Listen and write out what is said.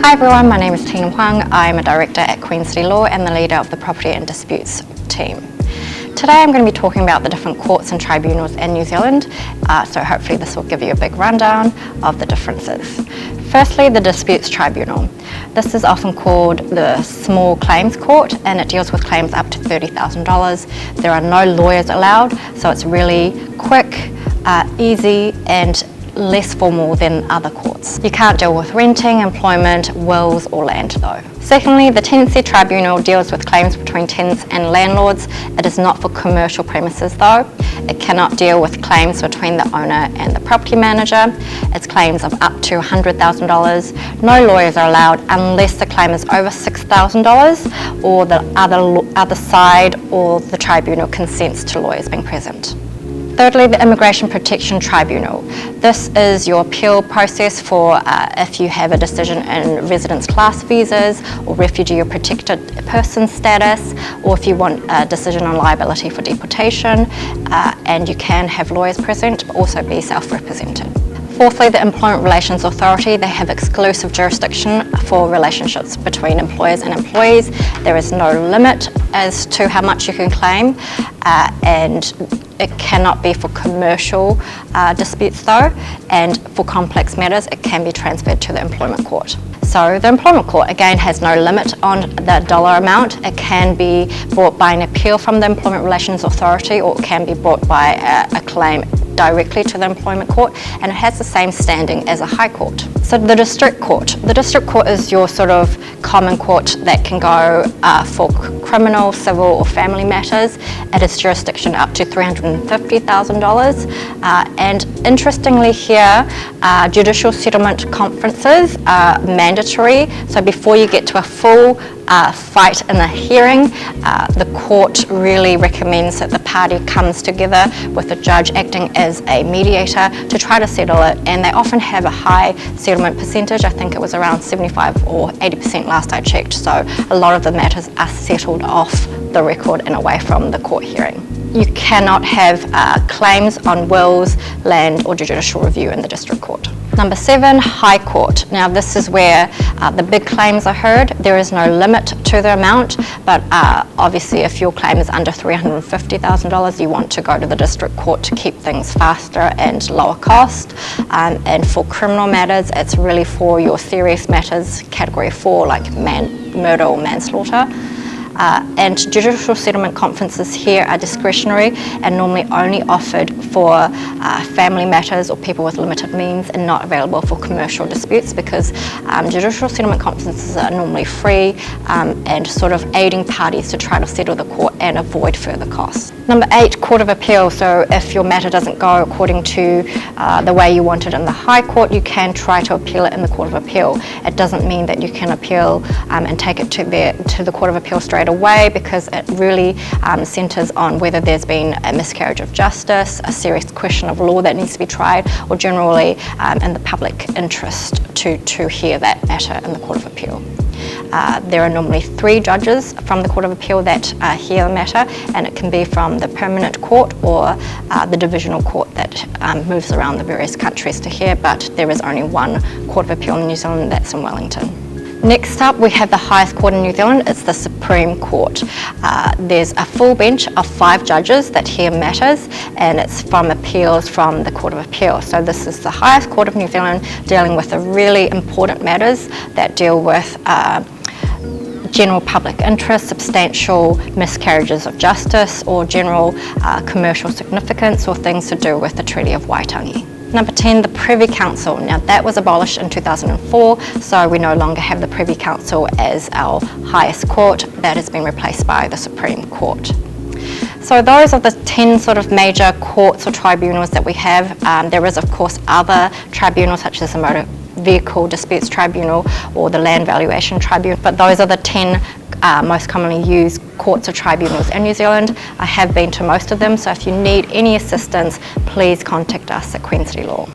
Hi everyone, my name is Tina Hwang. I'm a director at Queen City Law and the leader of the Property and Disputes team. Today I'm going to be talking about the different courts and tribunals in New Zealand, so hopefully this will give you a big rundown of the differences. Firstly, the Disputes Tribunal. This is often called the Small Claims Court and it deals with claims up to $30,000. There are no lawyers allowed, so it's really quick, easy and less formal than other courts. You can't deal with renting, employment, wills or land though. Secondly, the Tenancy Tribunal deals with claims between tenants and landlords. It is not for commercial premises though. It cannot deal with claims between the owner and the property manager. It's claims of up to $100,000. No lawyers are allowed unless the claim is over $6,000 or the other side or the tribunal consents to lawyers being present. Thirdly, the Immigration Protection Tribunal. This is your appeal process for if you have a decision in residence class visas or refugee or protected person status, or if you want a decision on liability for deportation, and you can have lawyers present, but also be self-represented. Fourthly, the Employment Relations Authority. They have exclusive jurisdiction for relationships between employers and employees. There is no limit as to how much you can claim, and it cannot be for commercial disputes though, and for complex matters it can be transferred to the Employment Court. So the Employment Court again has no limit on the dollar amount. It can be brought by an appeal from the Employment Relations Authority, or it can be brought by a claim directly to the Employment Court, and it has the same standing as a High Court. So the District Court. The District Court is your sort of common court that can go for criminal, civil or family matters. It has jurisdiction up to $350,000, and interestingly here, judicial settlement conferences are mandatory. So before you get to a full fight in a hearing, the court really recommends that the party comes together with the judge acting as a mediator to try to settle it, and they often have a high settlement percentage. I think it was around 75 or 80% last I checked, so a lot of the matters are settled off the record and away from the court hearing. You cannot have claims on wills, land or judicial review in the District Court. Number 7, High Court. Now this is where the big claims are heard. There is no limit to the amount, but obviously if your claim is under $350,000, you want to go to the District Court to keep things faster and lower cost. And for criminal matters, it's really for your serious matters, category 4, like murder or manslaughter. And judicial settlement conferences here are discretionary and normally only offered for family matters or people with limited means, and not available for commercial disputes, because judicial settlement conferences are normally free and sort of aiding parties to try to settle the court and avoid further costs. Number 8, Court of Appeal. So if your matter doesn't go according to the way you want it in the High Court, you can try to appeal it in the Court of Appeal. It doesn't mean that you can appeal and take it to the Court of Appeal straight away, because it really centres on whether there's been a miscarriage of justice, a serious question of law that needs to be tried, or generally in the public interest to hear that matter in the Court of Appeal. There are normally 3 judges from the Court of Appeal that hear the matter, and it can be from the permanent court or the divisional court that moves around the various countries to hear, but there is only one Court of Appeal in New Zealand, that's in Wellington. Next up, we have the highest court in New Zealand. It's the Supreme Court. There's a full bench of 5 judges that hear matters, and it's from appeals from the Court of Appeal. So this is the highest court of New Zealand, dealing with the really important matters that deal with general public interest, substantial miscarriages of justice, or general commercial significance, or things to do with the Treaty of Waitangi. Number 10, the Privy Council. Now that was abolished in 2004, so we no longer have the Privy Council as our highest court. That has been replaced by the Supreme Court. So those are the 10 sort of major courts or tribunals that we have. There is of course other tribunals such as the Motor Vehicle Disputes Tribunal or the Land Valuation Tribunal, but those are the 10 most commonly used courts or tribunals in New Zealand. I have been to most of them, so if you need any assistance, please contact us at Queen City Law.